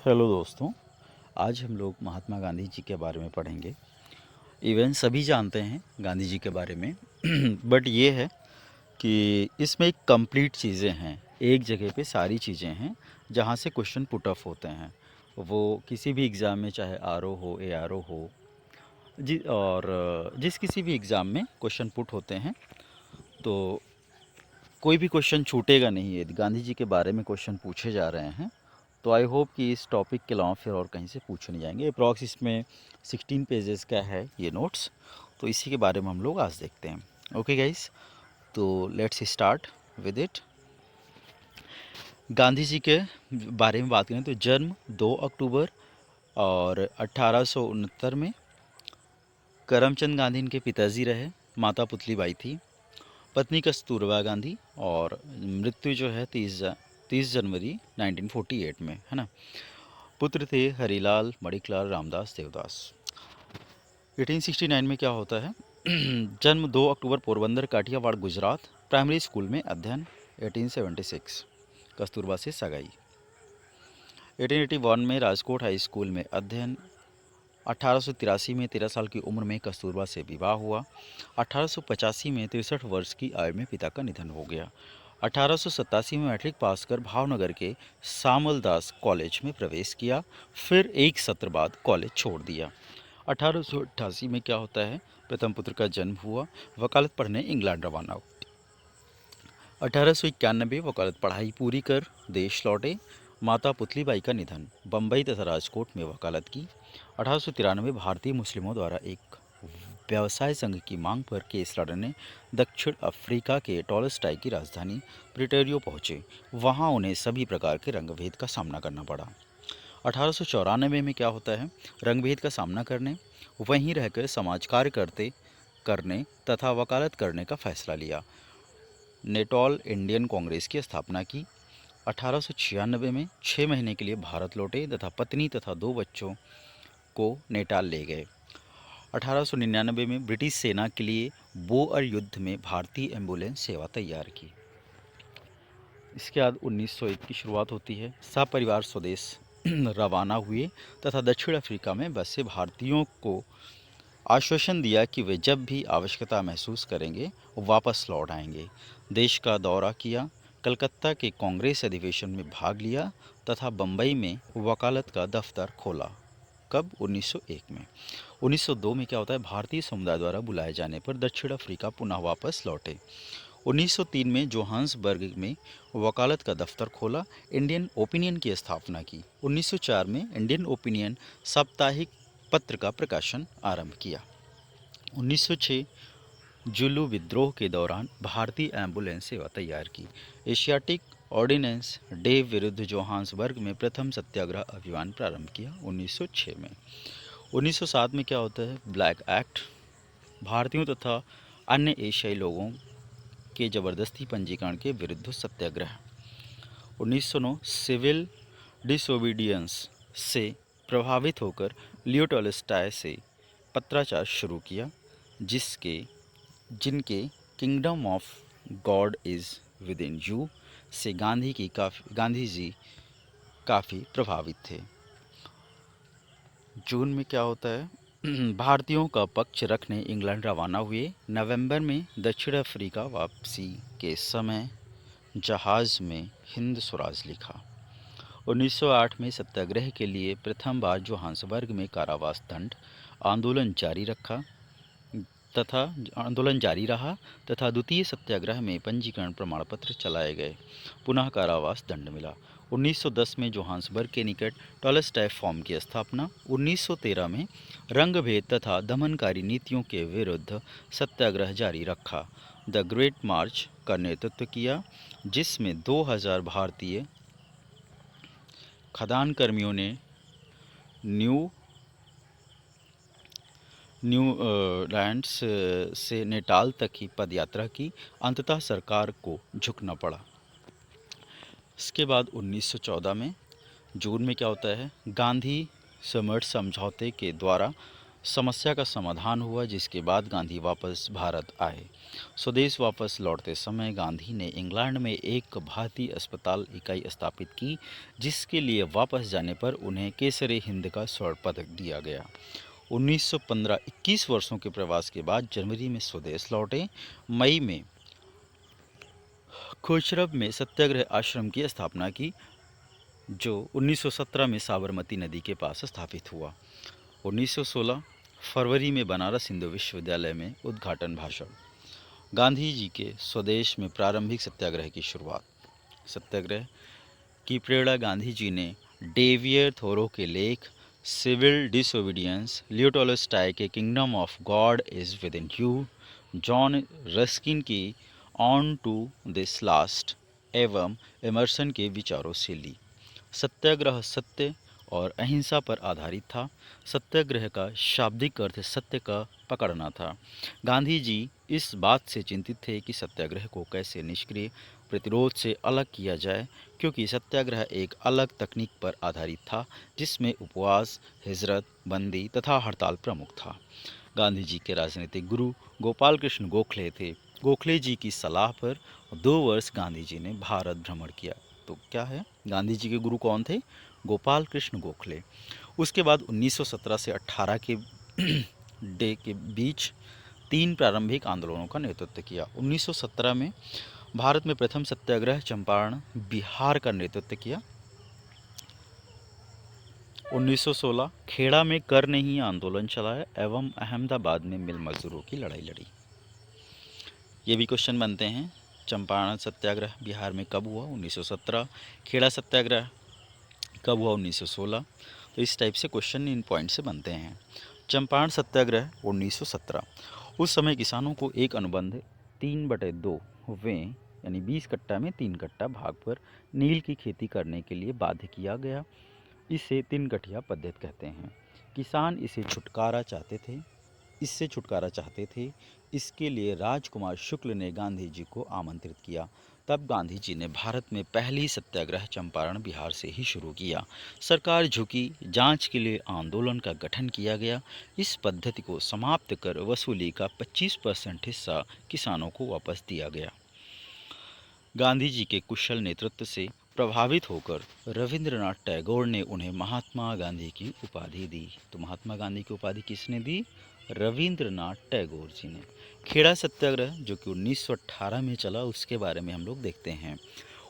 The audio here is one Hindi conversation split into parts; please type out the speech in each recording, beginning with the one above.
हेलो दोस्तों, आज हम लोग महात्मा गांधी जी के बारे में पढ़ेंगे। इवन सभी जानते हैं गांधी जी के बारे में बट ये है कि इसमें एक कंप्लीट चीज़ें हैं, एक जगह पे सारी चीज़ें हैं जहाँ से क्वेश्चन पुट ऑफ होते हैं। वो किसी भी एग्ज़ाम में, चाहे आरओ हो, एआरओ हो, जिस किसी भी एग्ज़ाम में क्वेश्चन पुट होते हैं, तो कोई भी क्वेश्चन छूटेगा नहीं। यदि गांधी जी के बारे में क्वेश्चन पूछे जा रहे हैं तो आई होप कि इस टॉपिक के अलावा फिर और कहीं से पूछे नहीं जाएंगे। अप्रॉक्स इसमें 16 पेजेस का है ये नोट्स, तो इसी के बारे में हम लोग आज देखते हैं। ओके गाइस, तो let's start with it. Gandhi ji के बारे में बात करें तो जन्म 2 अक्टूबर और 1869 में। करमचंद गांधी इनके पिताजी रहे, माता पुतलीबाई थी, पत्नी कस्तूरबा गांधी, और मृत्यु जो है 30 जनवरी 1948 में, है ना। पुत्र थे हरिलाल, मणिकलाल, रामदास, देवदास। 1869 में क्या होता है जन्म 2 अक्टूबर पोरबंदर, काठियावाड़, गुजरात। प्राइमरी स्कूल में अध्ययन 1876, कस्तूरबा से सगाई। 1881 में राजकोट हाई स्कूल में अध्ययन। 1883 में 13 साल की उम्र में कस्तूरबा से विवाह हुआ। 1885 में 63 वर्ष की आयु में पिता का निधन हो गया। 1887 में मैट्रिक पास कर भावनगर के सामलदास कॉलेज में प्रवेश किया, फिर एक सत्र बाद कॉलेज छोड़ दिया। 1888 में क्या होता है, प्रथम पुत्र का जन्म हुआ, वकालत पढ़ने इंग्लैंड रवाना हुआ। 1891 वकालत पढ़ाई पूरी कर देश लौटे। माता पुतलीबाई का निधन, बम्बई तथा राजकोट में वकालत की। 1893 भारतीय मुस्लिमों द्वारा एक व्यवसाय संघ की मांग पर केस लड़ने दक्षिण अफ्रीका के टॉलस्टाई की राजधानी प्रिटोरियो पहुंचे। वहां उन्हें सभी प्रकार के रंगभेद का सामना करना पड़ा। 1894 में क्या होता है, रंगभेद का सामना करने, वहीं रहकर समाज कार्य करने तथा वकालत करने का फैसला लिया। नेटॉल इंडियन कांग्रेस की स्थापना की। 1896 में 6 महीने के लिए भारत लौटे तथा पत्नी तथा 2 बच्चों को नेटाल ले गए। 1899 में ब्रिटिश सेना के लिए बोअर युद्ध में भारतीय एम्बुलेंस सेवा तैयार की। इसके बाद 1901 की शुरुआत होती है। सपरिवार स्वदेश रवाना हुए तथा दक्षिण अफ्रीका में बसे भारतीयों को आश्वासन दिया कि वे जब भी आवश्यकता महसूस करेंगे वापस लौट आएंगे। देश का दौरा किया, कलकत्ता के कांग्रेस अधिवेशन में भाग लिया तथा बम्बई में वकालत का दफ्तर खोला। कब? 1901 में। 1902 में क्या होता है, भारतीय समुदाय द्वारा बुलाए जाने पर दक्षिण अफ्रीका पुनः वापस लौटे। 1903 में जोहान्सबर्ग में वकालत का दफ्तर खोला, इंडियन ओपिनियन की स्थापना की। 1904 में इंडियन ओपिनियन साप्ताहिक पत्र का प्रकाशन आरंभ किया। 1906 जुलू विद्रोह के दौरान भारतीय एम्बुलेंस सेवा तैयार की। एशियाटिक ऑर्डिनेंस डे विरुद्ध जोहान्सबर्ग में प्रथम सत्याग्रह अभियान प्रारंभ किया 1906 में। 1907 में क्या होता है, ब्लैक एक्ट, भारतीयों तथा अन्य एशियाई लोगों के जबरदस्ती पंजीकरण के विरुद्ध सत्याग्रह। 1909 सिविल डिसोबीडियंस से प्रभावित होकर लियो टॉलस्टॉय से पत्राचार शुरू किया, जिनके kingdom of God is with in you से गांधी जी काफ़ी प्रभावित थे। जून में क्या होता है, भारतीयों का पक्ष रखने इंग्लैंड रवाना हुए। नवंबर में दक्षिण अफ्रीका वापसी के समय जहाज़ में हिंद स्वराज लिखा। 1908 में सत्याग्रह के लिए प्रथम बार जोहान्सबर्ग में कारावास दंड, आंदोलन जारी रखा तथा आंदोलन जारी रहा तथा द्वितीय सत्याग्रह में पंजीकरण प्रमाण पत्र चलाए गए, पुनः कारावास दंड मिला। 1910 में जोहान्सबर्ग के निकट टॉलस्टॉय फॉर्म की स्थापना। 1913 में रंगभेद तथा दमनकारी नीतियों के विरुद्ध सत्याग्रह जारी रखा, द ग्रेट मार्च का नेतृत्व किया, जिसमें 2000 भारतीय खदान कर्मियों ने न्यू लैंड्स से नेटाल तक की पदयात्रा की। अंततः सरकार को झुकना पड़ा। इसके बाद 1914 में जून में क्या होता है, गांधी समर्ट समझौते के द्वारा समस्या का समाधान हुआ, जिसके बाद गांधी वापस भारत आए। स्वदेश वापस लौटते समय गांधी ने इंग्लैंड में एक भारतीय अस्पताल इकाई स्थापित की, जिसके लिए वापस जाने पर उन्हें केसरे हिंद का स्वर्ण पदक दिया गया। 1915 21 वर्षों के प्रवास के बाद जनवरी में स्वदेश लौटे। मई में कोचरब में सत्याग्रह आश्रम की स्थापना की, जो 1917 में साबरमती नदी के पास स्थापित हुआ। 1916 फरवरी में बनारस हिंदू विश्वविद्यालय में उद्घाटन भाषण। गांधी जी के स्वदेश में प्रारंभिक सत्याग्रह की शुरुआत। सत्याग्रह की प्रेरणा गांधी जी ने डेवियर थोरो के लेख सिविल डिसोबीडियंस, लियो टॉलस्टॉय के kingdom of God is with in you, John Ruskin की ऑन टू दिस लास्ट एवं एमर्सन के विचारों से ली। सत्याग्रह सत्य और अहिंसा पर आधारित था। सत्याग्रह का शाब्दिक अर्थ सत्य का पकड़ना था। गांधी जी इस बात से चिंतित थे कि सत्याग्रह को कैसे निष्क्रिय प्रतिरोध से अलग किया जाए, क्योंकि सत्याग्रह एक अलग तकनीक पर आधारित था, जिसमें उपवास, हिजरत, बंदी तथा हड़ताल प्रमुख था। गांधी जी के राजनीतिक गुरु गोपाल कृष्ण गोखले थे। गोखले जी की सलाह पर 2 वर्ष गांधी जी ने भारत भ्रमण किया। तो क्या है, गांधी जी के गुरु कौन थे? गोपाल कृष्ण गोखले। उसके बाद 1917 से 18 के डे के बीच 3 प्रारंभिक आंदोलनों का नेतृत्व किया। 1917 में भारत में प्रथम सत्याग्रह चंपारण बिहार का नेतृत्व किया। 1916 खेड़ा में कर नहीं आंदोलन चलाया एवं अहमदाबाद में मिल मजदूरों की लड़ाई लड़ी। ये भी क्वेश्चन बनते हैं। चंपारण सत्याग्रह बिहार में कब हुआ? 1917। खेड़ा सत्याग्रह कब हुआ? 1916। तो इस टाइप से क्वेश्चन इन पॉइंट से बनते हैं। चंपारण सत्याग्रह 1917। उस समय किसानों को एक अनुबंध 3/2 वें यानी 20 कट्टा में 3 कट्टा भाग पर नील की खेती करने के लिए बाध्य किया गया। इसे 3 कठिया पद्धति कहते हैं। किसान इससे छुटकारा चाहते थे। इसके लिए राजकुमार शुक्ल ने गांधी जी को आमंत्रित किया। तब गांधी जी ने भारत में पहली सत्याग्रह चंपारण बिहार से ही शुरू किया। सरकार झुकी, जांच के लिए आंदोलन का गठन किया गया। इस पद्धति को समाप्त कर वसूली का 25% हिस्सा किसानों को वापस दिया गया। गांधी जी के कुशल नेतृत्व से प्रभावित होकर रविंद्रनाथ टैगोर ने उन्हें महात्मा गांधी की उपाधि दी। तो महात्मा गांधी की उपाधि किसने दी? रविंद्रनाथ टैगोर जी ने। खेड़ा सत्याग्रह जो कि 1918 में चला, उसके बारे में हम लोग देखते हैं।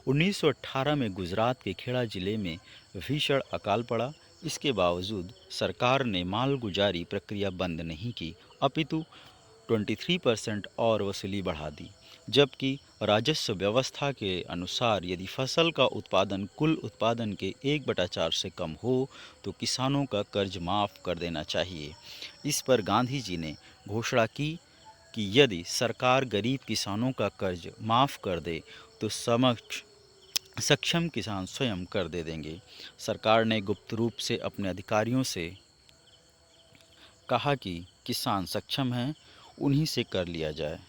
1918 में गुजरात के खेड़ा जिले में भीषण अकाल पड़ा। इसके बावजूद सरकार ने मालगुजारी प्रक्रिया बंद नहीं की, अपितु 23% और वसूली बढ़ा दी। जबकि राजस्व व्यवस्था के अनुसार यदि फसल का उत्पादन कुल उत्पादन के 1/4 से कम हो तो किसानों का कर्ज माफ़ कर देना चाहिए। इस पर गांधी जी ने घोषणा की कि यदि सरकार गरीब किसानों का कर्ज माफ़ कर दे तो सक्षम किसान स्वयं कर दे देंगे। सरकार ने गुप्त रूप से अपने अधिकारियों से कहा कि किसान सक्षम हैं, उन्हीं से कर लिया जाए।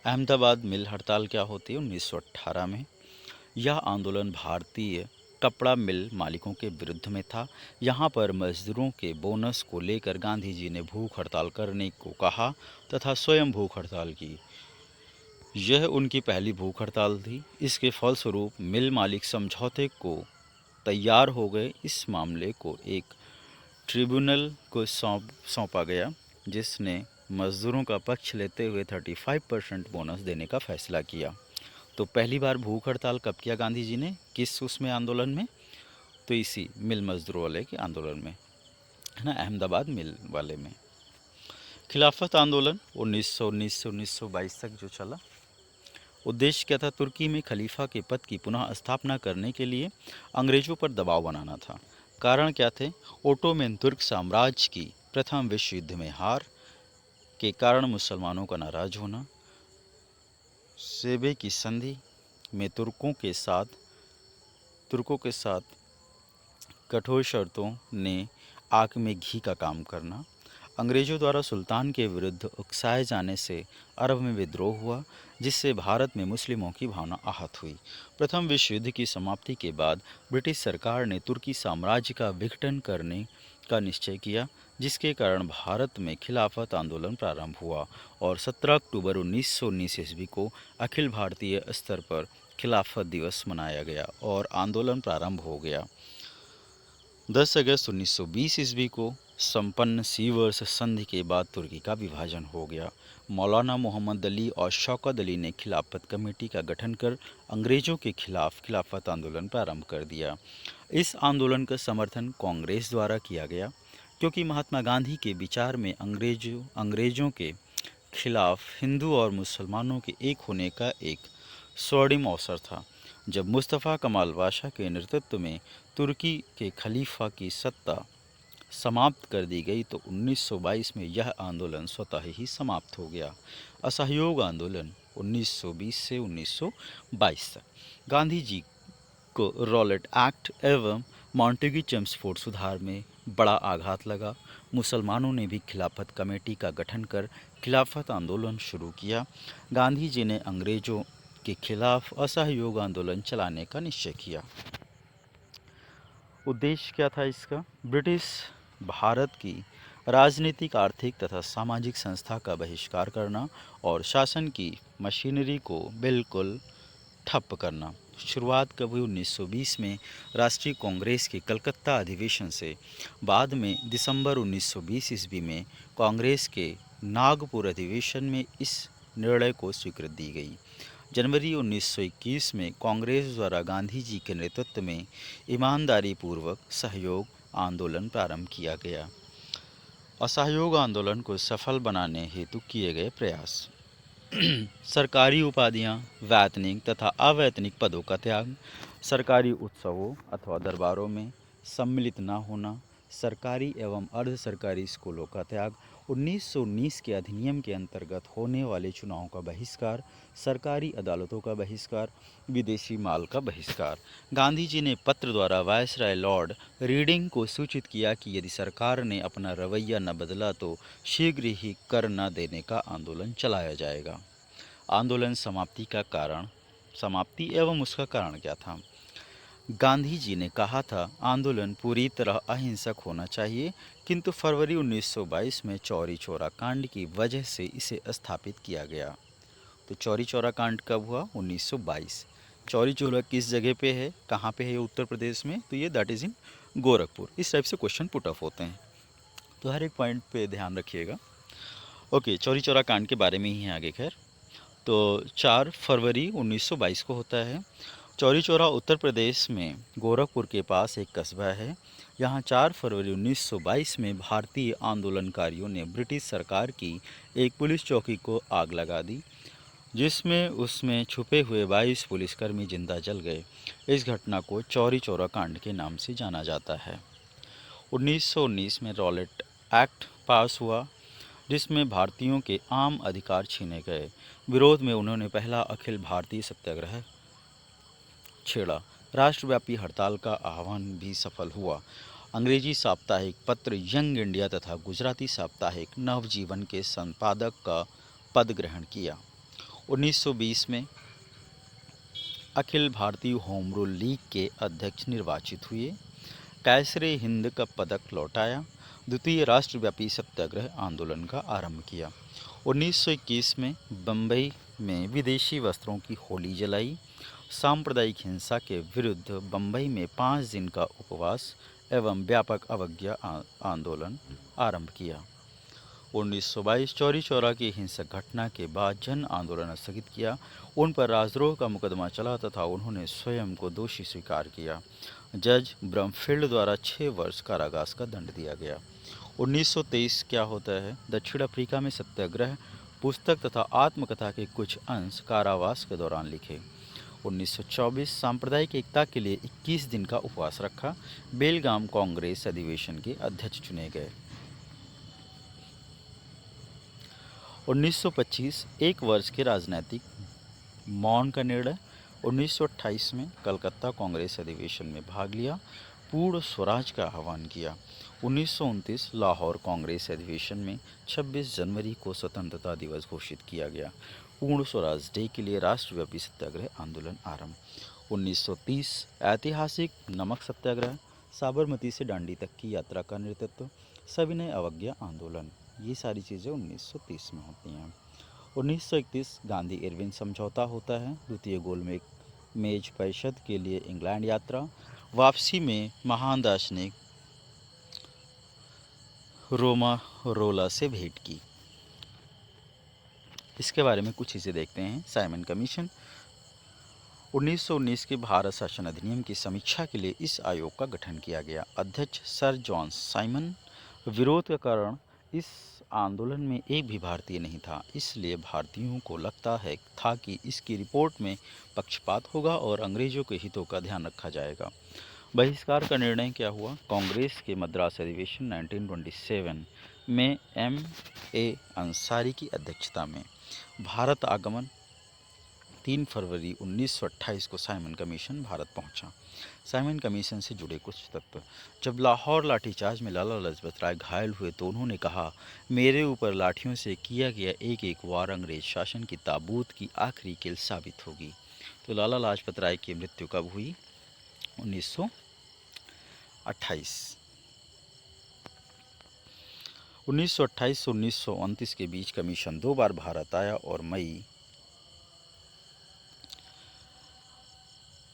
अहमदाबाद मिल हड़ताल क्या होती है? 1918 में। यह आंदोलन भारतीय कपड़ा मिल मालिकों के विरुद्ध में था। यहाँ पर मजदूरों के बोनस को लेकर गांधी जी ने भूख हड़ताल करने को कहा तथा स्वयं भूख हड़ताल की। यह उनकी पहली भूख हड़ताल थी। इसके फलस्वरूप मिल मालिक समझौते को तैयार हो गए। इस मामले को एक ट्रिब्यूनल को सौंपा गया, जिसने मजदूरों का पक्ष लेते हुए 35% बोनस देने का फैसला किया। तो पहली बार भूख हड़ताल कब किया गांधी जी ने? किस उसमें आंदोलन में? तो इसी मिल मजदूरों वाले के आंदोलन में, है ना, अहमदाबाद मिल वाले में। खिलाफत आंदोलन 1919 से 1922 तक जो चला। उद्देश्य क्या था? तुर्की में खलीफा के पद की पुनः स्थापना करने के लिए अंग्रेजों पर दबाव बनाना था। कारण क्या थे? ओटोमन तुर्क साम्राज्य की प्रथम विश्व युद्ध में हार के कारण मुसलमानों का नाराज होना, सेबे की संधि में तुर्कों के साथ कठोर शर्तों ने आग में घी का काम करना, अंग्रेजों द्वारा सुल्तान के विरुद्ध उकसाए जाने से अरब में विद्रोह हुआ, जिससे भारत में मुस्लिमों की भावना आहत हुई। प्रथम विश्व युद्ध की समाप्ति के बाद ब्रिटिश सरकार ने तुर्की साम्राज्य का विघटन करने का निश्चय किया, जिसके कारण भारत में खिलाफत आंदोलन प्रारंभ हुआ और 17 अक्टूबर 1919 ईस्वी को अखिल भारतीय स्तर पर खिलाफत दिवस मनाया गया और आंदोलन प्रारंभ हो गया। 10 अगस्त 1920 ईस्वी को संपन्न सीवर्स संधि के बाद तुर्की का विभाजन हो गया। मौलाना मोहम्मद अली और शौकत अली ने खिलाफत कमेटी का गठन कर अंग्रेजों के खिलाफ खिलाफत आंदोलन प्रारंभ कर दिया। इस आंदोलन का समर्थन कांग्रेस द्वारा किया गया, क्योंकि महात्मा गांधी के विचार में अंग्रेजों के खिलाफ हिंदू और मुसलमानों के एक होने का एक स्वर्णिम अवसर था। जब मुस्तफ़ा कमाल पाशा के नेतृत्व में तुर्की के खलीफा की सत्ता समाप्त कर दी गई तो 1922 में यह आंदोलन स्वतः ही समाप्त हो गया। असहयोग आंदोलन 1920 से 1922 तक। गांधी जी को रॉलेट एक्ट एवं मॉन्टेग्यू चेम्सफोर्ड सुधार में बड़ा आघात लगा। मुसलमानों ने भी खिलाफत कमेटी का गठन कर खिलाफत आंदोलन शुरू किया। गांधी जी ने अंग्रेजों के खिलाफ असहयोग आंदोलन चलाने का निश्चय किया। उद्देश्य क्या था इसका? ब्रिटिश भारत की राजनीतिक, आर्थिक तथा सामाजिक संस्था का बहिष्कार करना और शासन की मशीनरी को बिल्कुल ठप करना। शुरुआत कब हुई? 1920 में राष्ट्रीय कांग्रेस के कलकत्ता अधिवेशन से। बाद में दिसंबर 1920 ईस्वी में कांग्रेस के नागपुर अधिवेशन में इस निर्णय को स्वीकृति दी गई। जनवरी 1921 में कांग्रेस द्वारा गांधी जी के नेतृत्व में ईमानदारी पूर्वक सहयोग आंदोलन प्रारंभ किया गया। असहयोग आंदोलन को सफल बनाने हेतु किए गए प्रयास। सरकारी उपाधियां, वैतनिक तथा अवैतनिक पदों का त्याग, सरकारी उत्सवों अथवा दरबारों में सम्मिलित न होना, सरकारी एवं अर्ध सरकारी स्कूलों का त्याग, 1919 के अधिनियम के अंतर्गत होने वाले चुनावों का बहिष्कार, सरकारी अदालतों का बहिष्कार, विदेशी माल का बहिष्कार। गांधी जी ने पत्र द्वारा वायसराय लॉर्ड रीडिंग को सूचित किया कि यदि सरकार ने अपना रवैया न बदला तो शीघ्र ही कर न देने का आंदोलन चलाया जाएगा। आंदोलन समाप्ति एवं उसका कारण क्या था? गांधी जी ने कहा था आंदोलन पूरी तरह अहिंसक होना चाहिए, किंतु फरवरी 1922 में चौरी चौरा कांड की वजह से इसे स्थापित किया गया। तो चौरी चौरा कांड कब हुआ? 1922। चौरी चौरा किस जगह पे है, कहाँ पे है? उत्तर प्रदेश में। तो ये दैट इज़ इन गोरखपुर। इस टाइप से क्वेश्चन पुट अप होते हैं, तो हर एक पॉइंट पे ध्यान रखिएगा। ओके, चौरी चौरा कांड के बारे में ही है आगे। खैर, तो 4 फरवरी 1922 को होता है। चौरी चौरा उत्तर प्रदेश में गोरखपुर के पास एक कस्बा है। यहाँ 4 फरवरी 1922 में भारतीय आंदोलनकारियों ने ब्रिटिश सरकार की एक पुलिस चौकी को आग लगा दी, जिसमें उसमें छुपे हुए 22 पुलिसकर्मी जिंदा जल गए। इस घटना को चौरी चौरा कांड के नाम से जाना जाता है। 1919 में रॉलेट एक्ट पास हुआ, जिसमें भारतीयों के आम अधिकार छीने गए। विरोध में उन्होंने पहला अखिल भारतीय सत्याग्रह छेड़ा। राष्ट्रव्यापी हड़ताल का आह्वान भी सफल हुआ। अंग्रेजी साप्ताहिक पत्र यंग इंडिया तथा गुजराती साप्ताहिक नवजीवन के संपादक का पद ग्रहण किया। 1920 में Akhil Bharatiya home rule league के अध्यक्ष निर्वाचित हुए। कैसरे हिंद का पदक लौटाया। द्वितीय राष्ट्रव्यापी सत्याग्रह आंदोलन का आरंभ किया। 1921 में बम्बई में विदेशी वस्त्रों की होली जलाई। सांप्रदायिक हिंसा के विरुद्ध बम्बई में 5 दिन का उपवास एवं व्यापक अवज्ञा आंदोलन आरंभ किया। 1922 चौरी चौरा की हिंसक घटना के बाद जन आंदोलन स्थगित किया। उन पर राजद्रोह का मुकदमा चला तथा उन्होंने स्वयं को दोषी स्वीकार किया। जज ब्रमफील्ड द्वारा 6 वर्ष कारावास का दंड दिया गया। 1923 क्या होता है? दक्षिण अफ्रीका में सत्याग्रह पुस्तक तथा आत्मकथा के कुछ अंश कारावास के दौरान लिखे। 1924 सांप्रदायिक एकता के लिए 21 दिन का उपवास रखा। बेलगाम कांग्रेस अधिवेशन के अध्यक्ष चुने गए। 1925 एक वर्ष के राजनीतिक मौन का निर्णय। 1928 में कलकत्ता कांग्रेस अधिवेशन में भाग लिया। पूर्ण स्वराज का आह्वान किया। 1929 लाहौर कांग्रेस अधिवेशन में 26 जनवरी को स्वतंत्रता दिवस घोषित किया गया। पूर्ण स्वराज डे के लिए राष्ट्रव्यापी सत्याग्रह आंदोलन आरंभ। 1930 ऐतिहासिक नमक सत्याग्रह, साबरमती से डांडी तक की यात्रा का नेतृत्व, सविनय अवज्ञा आंदोलन, ये सारी चीज़ें 1930 में होती हैं। 1931 गांधी इरविन समझौता होता है। द्वितीय गोलमेज मेज परिषद के लिए इंग्लैंड यात्रा। वापसी में महान दार्शनिक रोला से भेंट की। इसके बारे में कुछ चीज़ें देखते हैं। साइमन कमीशन 1919 के भारत शासन अधिनियम की समीक्षा के लिए इस आयोग का गठन किया गया। अध्यक्ष सर जॉन साइमन। विरोध का कारण इस आंदोलन में एक भी भारतीय नहीं था, इसलिए भारतीयों को लगता है था कि इसकी रिपोर्ट में पक्षपात होगा और अंग्रेजों के हितों का ध्यान रखा जाएगा। बहिष्कार का निर्णय क्या हुआ? कांग्रेस के मद्रास अधिवेशन 1927 में M.A. अंसारी की अध्यक्षता में। भारत आगमन 3 फरवरी 1928 को साइमन कमीशन भारत पहुंचा। साइमन कमीशन से जुड़े कुछ तत्व। जब लाहौर लाठीचार्ज में लाला लाजपत राय घायल हुए तो उन्होंने कहा, मेरे ऊपर लाठियों से किया गया एक एक वार अंग्रेज शासन की ताबूत की आखिरी कील साबित होगी। तो लाला लाजपत राय की मृत्यु कब हुई? 1928। 1928 से 1929 के बीच कमीशन 2 बार भारत आया और मई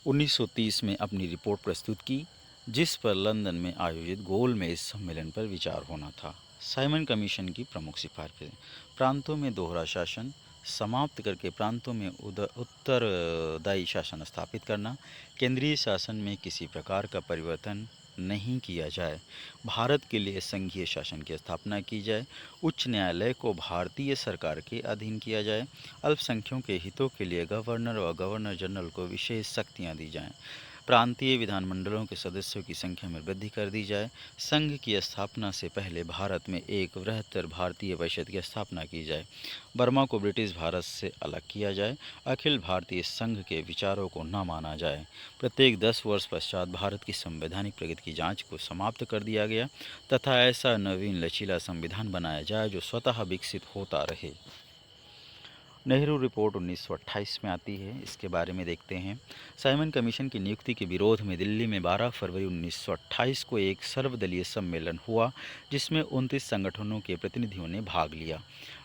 1930 में अपनी रिपोर्ट प्रस्तुत की, जिस पर लंदन में आयोजित गोलमेज सम्मेलन पर विचार होना था। साइमन कमीशन की प्रमुख सिफारिशें। प्रांतों में दोहरा शासन समाप्त करके प्रांतों में उत्तरदायी शासन स्थापित करना। केंद्रीय शासन में किसी प्रकार का परिवर्तन नहीं किया जाए। भारत के लिए संघीय शासन की स्थापना की जाए। उच्च न्यायालय को भारतीय सरकार के अधीन किया जाए। अल्पसंख्यकों के हितों के लिए गवर्नर और गवर्नर जनरल को विशेष शक्तियाँ दी जाएं। प्रांतीय विधानमंडलों के सदस्यों की संख्या में वृद्धि कर दी जाए। संघ की स्थापना से पहले भारत में एक बृहत्तर भारतीय परिषद की स्थापना की जाए। बर्मा को ब्रिटिश भारत से अलग किया जाए। अखिल भारतीय संघ के विचारों को न माना जाए। प्रत्येक 10 वर्ष पश्चात भारत की संवैधानिक प्रगति की जांच को समाप्त कर दिया गया तथा ऐसा नवीन लचीला संविधान बनाया जाए जो स्वतः विकसित होता रहे। नेहरू रिपोर्ट 1928 में आती है। इसके बारे में देखते हैं। साइमन कमीशन की नियुक्ति के विरोध में दिल्ली में 12 फरवरी 1928 को एक सर्वदलीय सम्मेलन हुआ, जिसमें 29 संगठनों के प्रतिनिधियों ने भाग लिया।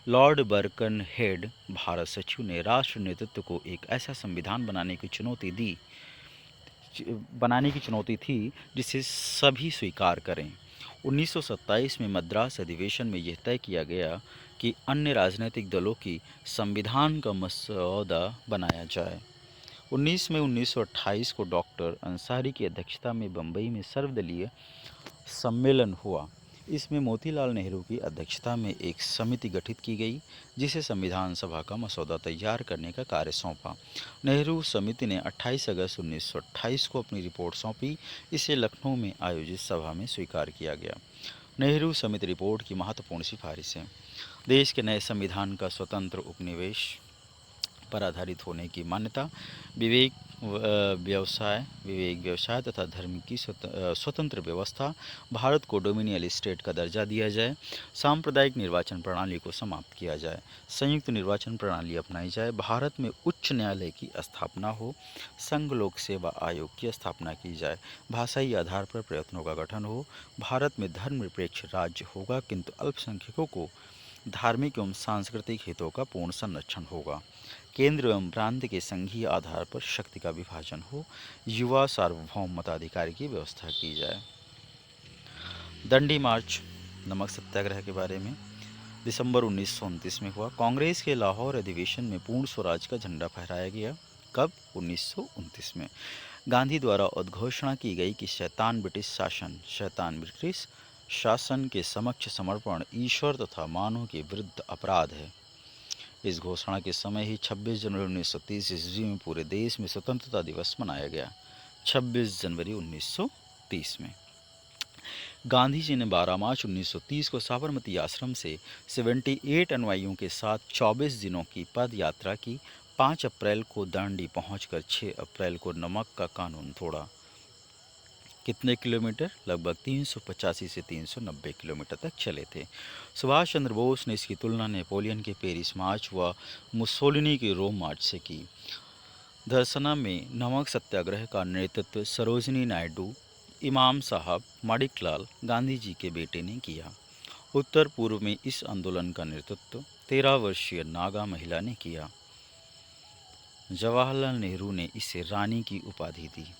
लॉर्ड बर्कनहेड भारत सचिव ने राष्ट्र नेतृत्व को एक ऐसा संविधान बनाने की चुनौती थी जिसे सभी स्वीकार करें। 1927 में मद्रास अधिवेशन में यह तय किया गया कि अन्य राजनीतिक दलों की संविधान का मसौदा बनाया जाए। 19 मई 1928 को डॉक्टर अंसारी की अध्यक्षता में बम्बई में सर्वदलीय सम्मेलन हुआ। इसमें मोतीलाल नेहरू की अध्यक्षता में एक समिति गठित की गई, जिसे संविधान सभा का मसौदा तैयार करने का कार्य सौंपा। नेहरू समिति ने 28 अगस्त 1928 को अपनी रिपोर्ट सौंपी। इसे लखनऊ में आयोजित सभा में स्वीकार किया गया। नेहरू समिति रिपोर्ट की महत्वपूर्ण सिफारिशें। देश के नए संविधान का स्वतंत्र उपनिवेश पर आधारित होने की मान्यता। विवेक व्यवसाय तथा धर्म की स्वतंत्र व्यवस्था। भारत को डोमिनियल स्टेट का दर्जा दिया जाए। सांप्रदायिक निर्वाचन प्रणाली को समाप्त किया जाए। संयुक्त निर्वाचन प्रणाली अपनाई जाए। भारत में उच्च न्यायालय की स्थापना हो। संघ लोक सेवा आयोग की स्थापना की जाए। भाषाई आधार पर प्रयत्नों का गठन हो। भारत में धर्मनिरपेक्ष राज्य होगा, किंतु अल्पसंख्यकों को धार्मिक एवं सांस्कृतिक हितों का पूर्ण संरक्षण होगा। केंद्र एवं प्रांत के संघीय आधार पर शक्ति का विभाजन हो। युवा सार्वभौम मताधिकार की व्यवस्था की जाए। दंडी मार्च नमक सत्याग्रह के बारे में दिसंबर 1929 में हुआ। कांग्रेस के लाहौर अधिवेशन में पूर्ण स्वराज का झंडा फहराया गया। कब? 1929 में। गांधी द्वारा उद्घोषणा की गई कि शैतान ब्रिटिश शासन के समक्ष समर्पण ईश्वर तथा मानव के विरुद्ध अपराध है। इस घोषणा के समय ही 26 जनवरी 1930 ईस्वी में पूरे देश में स्वतंत्रता दिवस मनाया गया। 26 जनवरी 1930 में गांधी जी ने 12 मार्च 1930 को साबरमती आश्रम से 78 अनुयायियों के साथ 24 दिनों की पद यात्रा की। 5 अप्रैल को दांडी पहुंचकर 6 अप्रैल को नमक का कानून तोड़ा। कितने किलोमीटर? लगभग 385 से 390 किलोमीटर तक चले थे। सुभाष चंद्र बोस ने इसकी तुलना नेपोलियन के पेरिस मार्च व मुसोलिनी के रोम मार्च से की। दर्सना में नमक सत्याग्रह का नेतृत्व सरोजिनी नायडू, इमाम साहब, माणिकलाल गांधी जी के बेटे ने किया। उत्तर पूर्व में इस आंदोलन का नेतृत्व 13 वर्षीय नागा महिला ने किया। जवाहरलाल नेहरू ने इसे रानी की उपाधि दी।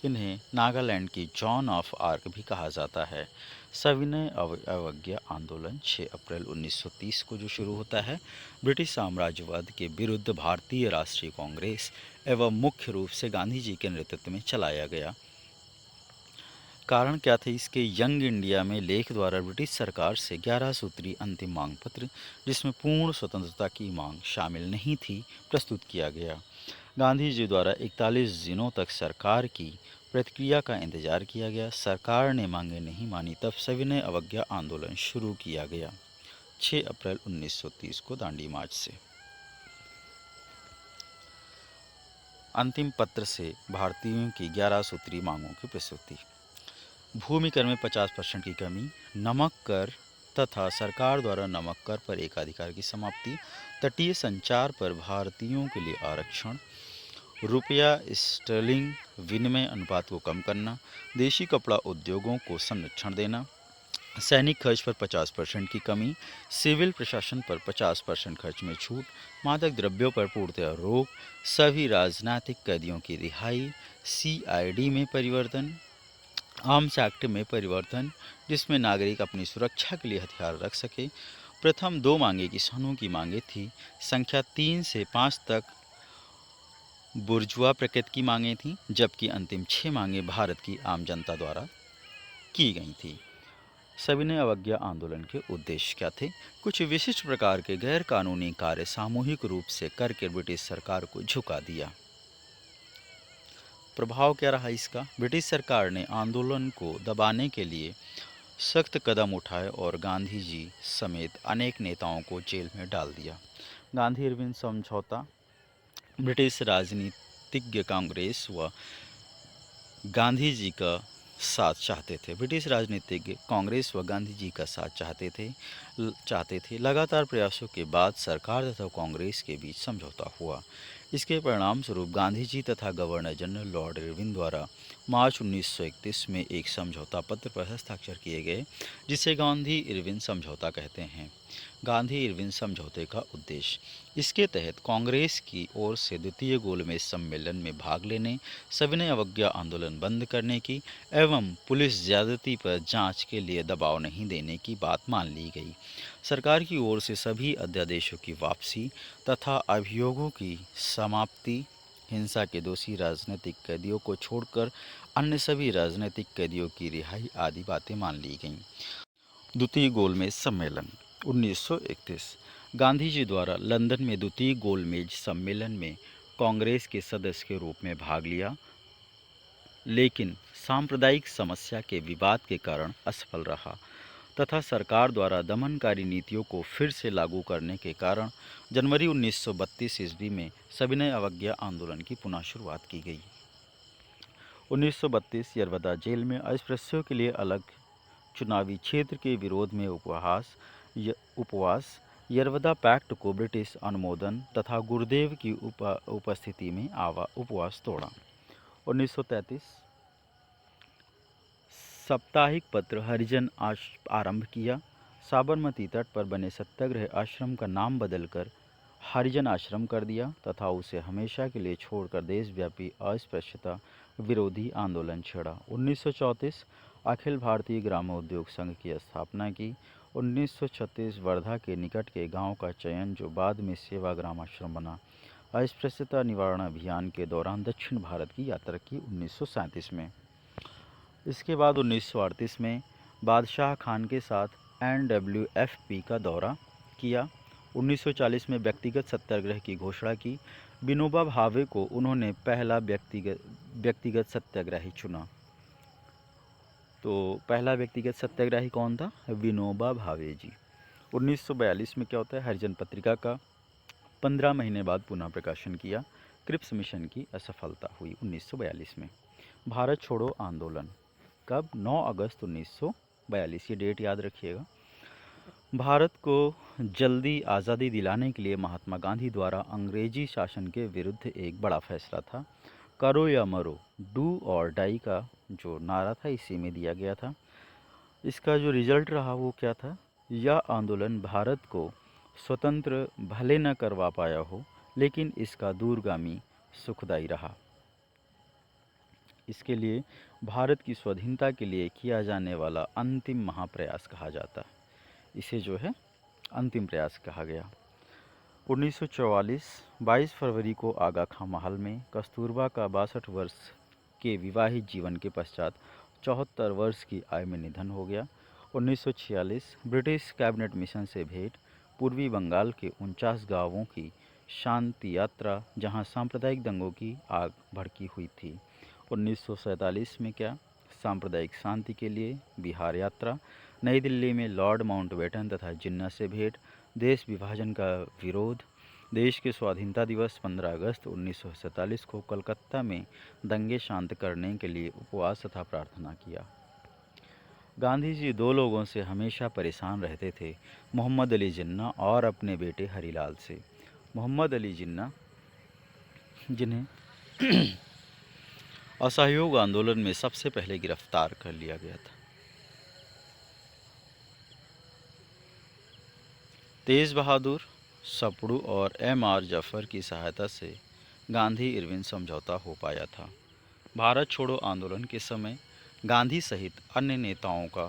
इन्हें नागालैंड की जॉन ऑफ आर्क भी कहा जाता है। सविनय अवज्ञा आंदोलन 6 अप्रैल 1930 को जो शुरू होता है, ब्रिटिश साम्राज्यवाद के विरुद्ध भारतीय राष्ट्रीय कांग्रेस एवं मुख्य रूप से गांधी जी के नेतृत्व में चलाया गया। कारण क्या थे इसके? यंग इंडिया में लेख द्वारा ब्रिटिश सरकार से 11 सूत्री अंतिम मांग पत्र, जिसमें पूर्ण स्वतंत्रता की मांग शामिल नहीं थी, प्रस्तुत किया गया। गांधी जी द्वारा 41 दिनों तक सरकार की प्रतिक्रिया का इंतजार किया गया। सरकार ने मांगे नहीं मानी, तब सविनय अवज्ञा आंदोलन शुरू किया गया 6 अप्रैल 1930 को दांडी मार्च से। अंतिम पत्र से भारतीयों की 11 सूत्री मांगों की प्रस्तुति। भूमि कर में 50% की कमी, नमक कर तथा सरकार द्वारा नमक कर पर एकाधिकार की समाप्ति, तटीय संचार पर भारतीयों के लिए आरक्षण, रुपया स्टर्लिंग विनिमय अनुपात को कम करना, देशी कपड़ा उद्योगों को संरक्षण देना, सैनिक खर्च पर 50% की कमी, सिविल प्रशासन पर 50% खर्च में छूट, मादक द्रव्यों पर पूर्णतः रोक, सभी राजनीतिक कैदियों की रिहाई, CID में परिवर्तन, आर्म्स एक्ट में परिवर्तन जिसमें नागरिक अपनी सुरक्षा के लिए हथियार रख सके। प्रथम 2 मांगे किसानों की मांगे थी। संख्या 3 से 5 तक बुर्जुआ प्रकृति की मांगें थीं, जबकि अंतिम 6 मांगे भारत की आम जनता द्वारा की गई थी। सविनय अवज्ञा आंदोलन के उद्देश्य क्या थे? कुछ विशिष्ट प्रकार के गैर कानूनी कार्य सामूहिक रूप से करके ब्रिटिश सरकार को झुका दिया। प्रभाव क्या रहा इसका? ब्रिटिश सरकार ने आंदोलन को दबाने के लिए सख्त कदम उठाए और गांधी जी समेत अनेक नेताओं को जेल में डाल दिया। गांधी इरविन समझौता। ब्रिटिश राजनीतिज्ञ कांग्रेस व गांधी जी का साथ चाहते थे। ब्रिटिश राजनीतिज्ञ कांग्रेस व गांधी जी का साथ चाहते थे। लगातार प्रयासों के बाद सरकार तथा कांग्रेस के बीच समझौता हुआ। इसके परिणाम स्वरूप गांधी जी तथा गवर्नर जनरल लॉर्ड इरविन द्वारा मार्च 1931 में एक समझौता पत्र पर हस्ताक्षर किए गए, जिसे गांधी इरविन समझौता कहते हैं। गांधी इरविन समझौते का उद्देश्य: इसके तहत कांग्रेस की ओर से द्वितीय गोलमेज सम्मेलन में भाग लेने, सविनय अवज्ञा आंदोलन बंद करने की एवं पुलिस ज्यादती पर जांच के लिए दबाव नहीं देने की बात मान ली गई। सरकार की ओर से सभी अध्यादेशों की वापसी तथा अभियोगों की समाप्ति, हिंसा के दोषी राजनीतिक कैदियों को छोड़कर अन्य सभी राजनीतिक कैदियों की रिहाई आदि बातें मान ली गईं। द्वितीय गोलमेज सम्मेलन 1931। गांधी जी द्वारा लंदन में द्वितीय गोलमेज सम्मेलन में कांग्रेस के सदस्य के रूप में भाग लिया, लेकिन सांप्रदायिक समस्या के विवाद के कारण असफल रहा तथा सरकार द्वारा दमनकारी नीतियों को फिर से लागू करने के कारण जनवरी 1932 ईस्वी में सविनय अवज्ञा आंदोलन की पुनः शुरुआत की गई। 1932 यरवदा जेल में अस्पृश्यों के लिए अलग चुनावी क्षेत्र के विरोध में उपवास, यरवदा पैक्ट को ब्रिटिश अनुमोदन तथा गुरुदेव की उपस्थिति में उपवास तोड़ा। 1933 साप्ताहिक पत्र हरिजन आरंभ किया। साबरमती तट पर बने सत्याग्रह आश्रम का नाम बदलकर हरिजन आश्रम कर दिया तथा उसे हमेशा के लिए छोड़कर देशव्यापी अस्पृश्यता विरोधी आंदोलन छेड़ा। 1934 अखिल भारतीय ग्रामोद्योग संघ की स्थापना की। 1936 वर्धा के निकट के गांव का चयन, जो बाद में सेवाग्राम आश्रम बना। अस्पृश्यता निवारण अभियान के दौरान दक्षिण भारत की यात्रा की 1937 में। इसके बाद 1938 में बादशाह खान के साथ NWFP का दौरा किया। 1940 में व्यक्तिगत सत्याग्रह की घोषणा की। विनोबा भावे को उन्होंने पहला व्यक्तिगत सत्याग्रही चुना। तो पहला व्यक्तिगत सत्याग्रही कौन था? विनोबा भावे जी। 1942 में क्या होता है? हरिजन पत्रिका का 15 महीने बाद पुनः प्रकाशन किया। क्रिप्स मिशन की असफलता हुई 1942 में। भारत छोड़ो आंदोलन कब? 9 अगस्त 1942, ये डेट याद रखिएगा। भारत को जल्दी आज़ादी दिलाने के लिए महात्मा गांधी द्वारा अंग्रेजी शासन के विरुद्ध एक बड़ा फैसला था। करो या मरो, डू और डाई का जो नारा था इसी में दिया गया था। इसका जो रिजल्ट रहा वो क्या था? यह आंदोलन भारत को स्वतंत्र भले न करवा पाया हो, लेकिन इसका दूरगामी सुखदायी रहा। इसके लिए भारत की स्वाधीनता के लिए किया जाने वाला अंतिम महाप्रयास कहा जाता है। इसे जो है अंतिम प्रयास कहा गया। 1944 22 फरवरी को आगा खां महल में कस्तूरबा का 62 वर्ष के विवाहित जीवन के पश्चात 74 वर्ष की आयु में निधन हो गया। 1946 ब्रिटिश कैबिनेट मिशन से भेंट, पूर्वी बंगाल के 49 गांवों की शांति यात्रा जहां सांप्रदायिक दंगों की आग भड़की हुई थी। 1947 में क्या? सांप्रदायिक शांति के लिए बिहार यात्रा, नई दिल्ली में लॉर्ड माउंटबेटन तथा जिन्ना से भेंट, देश विभाजन का विरोध, देश के स्वाधीनता दिवस 15 अगस्त 1947 को कलकत्ता में दंगे शांत करने के लिए उपवास तथा प्रार्थना किया। गांधी जी दो लोगों से हमेशा परेशान रहते थे, मोहम्मद अली जिन्ना और अपने बेटे हरीलाल से। मोहम्मद अली जिन्ना, जिन्हें असहयोग आंदोलन में सबसे पहले गिरफ्तार कर लिया गया था। तेज बहादुर, सपड़ू और M.R. जफर की सहायता से गांधी इरविन समझौता हो पाया था। भारत छोड़ो आंदोलन के समय गांधी सहित अन्य नेताओं का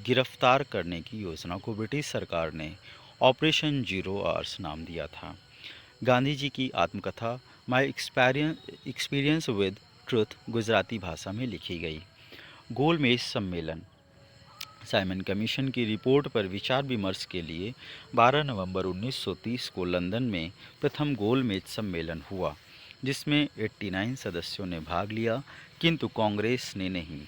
गिरफ्तार करने की योजना को ब्रिटिश सरकार ने ऑपरेशन जीरो आवर्स नाम दिया था। गांधी जी की आत्मकथा my experience with truth Gujarati भाषा में लिखी गई। गोलमेज सम्मेलन, साइमन कमीशन की रिपोर्ट पर विचार विमर्श के लिए 12 नवंबर 1930 को लंदन में प्रथम गोलमेज सम्मेलन हुआ, जिसमें 89 सदस्यों ने भाग लिया, किंतु कांग्रेस ने नहीं।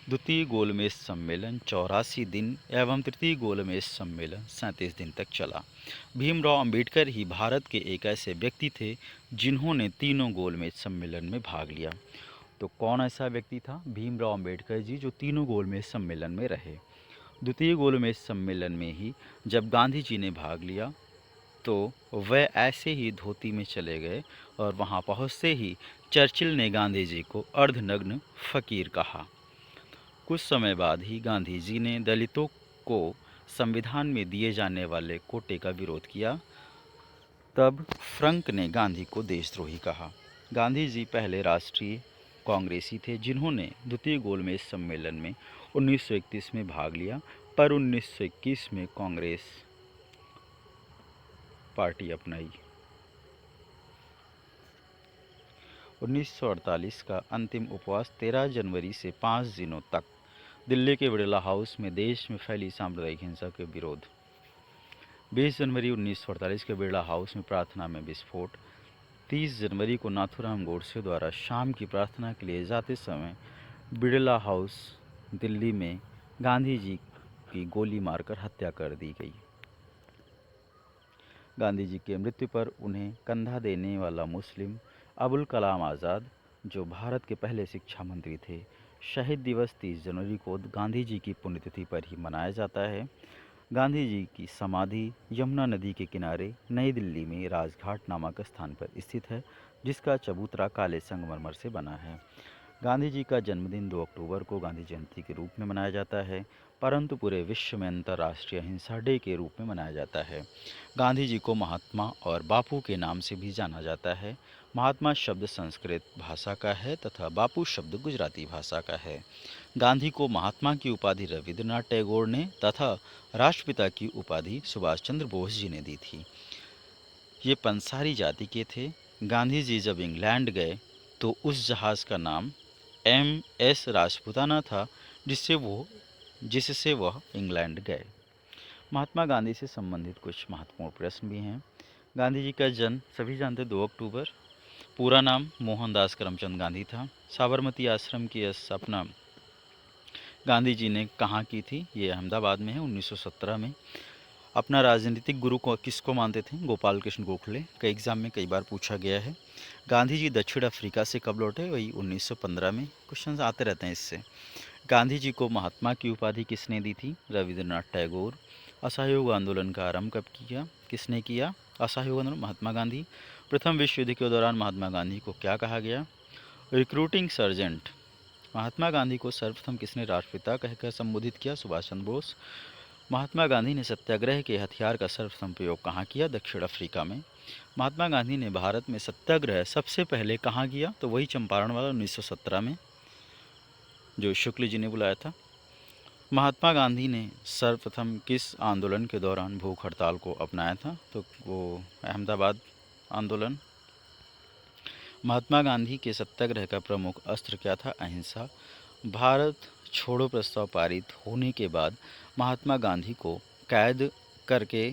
द्वितीय गोलमेज सम्मेलन 84 दिन एवं तृतीय गोलमेज सम्मेलन 37 दिन तक चला। भीमराव अंबेडकर ही भारत के एक ऐसे व्यक्ति थे जिन्होंने तीनों गोलमेज सम्मेलन में भाग लिया। तो कौन ऐसा व्यक्ति था? भीमराव अंबेडकर जी, जो तीनों गोलमेज सम्मेलन में रहे। द्वितीय गोलमेज सम्मेलन में ही जब गांधी जी ने भाग लिया तो वह ऐसे ही धोती में चले गए और वहां पहुंचते ही चर्चिल ने गांधी जी को अर्धनग्न फकीर कहा। कुछ समय बाद ही गांधी जी ने दलितों को संविधान में दिए जाने वाले कोटे का विरोध किया। तब फ्रंक ने गांधी को देशद्रोही कहा। गांधी जी पहले राष्ट्रीय कांग्रेसी थे जिन्होंने द्वितीय गोलमेज सम्मेलन में 1931 में भाग लिया, पर 1921 में कांग्रेस पार्टी अपनाई। 1948 का अंतिम उपवास 13 जनवरी से 5 दिनों तक दिल्ली के बिड़ला हाउस में देश में फैली सांप्रदायिक हिंसा के विरोध। 20 जनवरी 1948 के बिड़ला हाउस में प्रार्थना में विस्फोट। 30 जनवरी को नाथूराम गोडसे द्वारा शाम की प्रार्थना के लिए जाते समय बिड़ला हाउस दिल्ली में गांधी जी की गोली मारकर हत्या कर दी गई। गांधी जी की मृत्यु पर उन्हें कंधा देने वाला मुस्लिम अबुल कलाम आज़ाद, जो भारत के पहले शिक्षा मंत्री थे, शहीद दिवस 30 जनवरी को गांधी जी की पुण्यतिथि पर ही मनाया जाता है। गांधी जी की समाधि यमुना नदी के किनारे नई दिल्ली में राजघाट नामक स्थान पर स्थित है, जिसका चबूतरा काले संगमरमर से बना है। गांधी जी का जन्मदिन 2 अक्टूबर को गांधी जयंती के रूप में मनाया जाता है, परंतु पूरे विश्व में अंतर्राष्ट्रीय अहिंसा डे के रूप में मनाया जाता है। गांधी जी को महात्मा और बापू के नाम से भी जाना जाता है। महात्मा शब्द संस्कृत भाषा का है तथा बापू शब्द गुजराती भाषा का है। गांधी को महात्मा की उपाधि रविंद्रनाथ टैगोर ने तथा राष्ट्रपिता की उपाधि सुभाष चंद्र बोस जी ने दी थी। ये पंसारी जाति के थे। गांधी जी जब इंग्लैंड गए तो उस जहाज़ का नाम MS राजपूताना था, जिससे वह इंग्लैंड गए। महात्मा गांधी से संबंधित कुछ महत्वपूर्ण प्रश्न भी हैं। गांधी जी का जन्म सभी जानते 2 अक्टूबर। पूरा नाम मोहनदास करमचंद गांधी था। साबरमती आश्रम की स्थापना गांधी जी ने कहाँ की थी? ये अहमदाबाद में है 1917 में। अपना राजनीतिक गुरु को किसको मानते थे? गोपाल कृष्ण गोखले। कई एग्जाम में कई बार पूछा गया है। गांधी जी दक्षिण अफ्रीका से कब लौटे? वही 1915 में। क्वेश्चन आते रहते हैं इससे। गांधी जी को महात्मा की उपाधि किसने दी थी? रविंद्रनाथ टैगोर। असहयोग आंदोलन का आरंभ कब किया? किसने किया? असहयोग आंदोलन महात्मा गांधी। प्रथम विश्व युद्ध के दौरान महात्मा गांधी को क्या कहा गया? Recruiting sergeant. महात्मा गांधी को सर्वप्रथम किसने राष्ट्रपिता कहकर संबोधित किया? सुभाष चंद्र बोस। महात्मा गांधी ने सत्याग्रह के हथियार का सर्वप्रथम प्रयोग कहाँ किया? दक्षिण अफ्रीका में। महात्मा गांधी ने भारत में सत्याग्रह सबसे पहले कहाँ किया? तो वही चंपारण वाला 1917 में, जो शुक्ल जी ने बुलाया था। महात्मा गांधी ने सर्वप्रथम किस आंदोलन के दौरान भूख हड़ताल को अपनाया था? तो वो अहमदाबाद आंदोलन। महात्मा गांधी के सत्याग्रह का प्रमुख अस्त्र क्या था? अहिंसा। भारत छोड़ो प्रस्ताव पारित होने के बाद महात्मा गांधी को कैद करके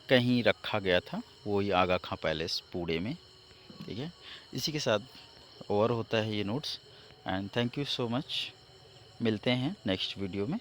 कहीं रखा गया था, वही आगा खां पैलेस पुणे में। ठीक है, इसी के साथ ओवर होता है ये notes. And thank you so much. मिलते हैं नेक्स्ट वीडियो में।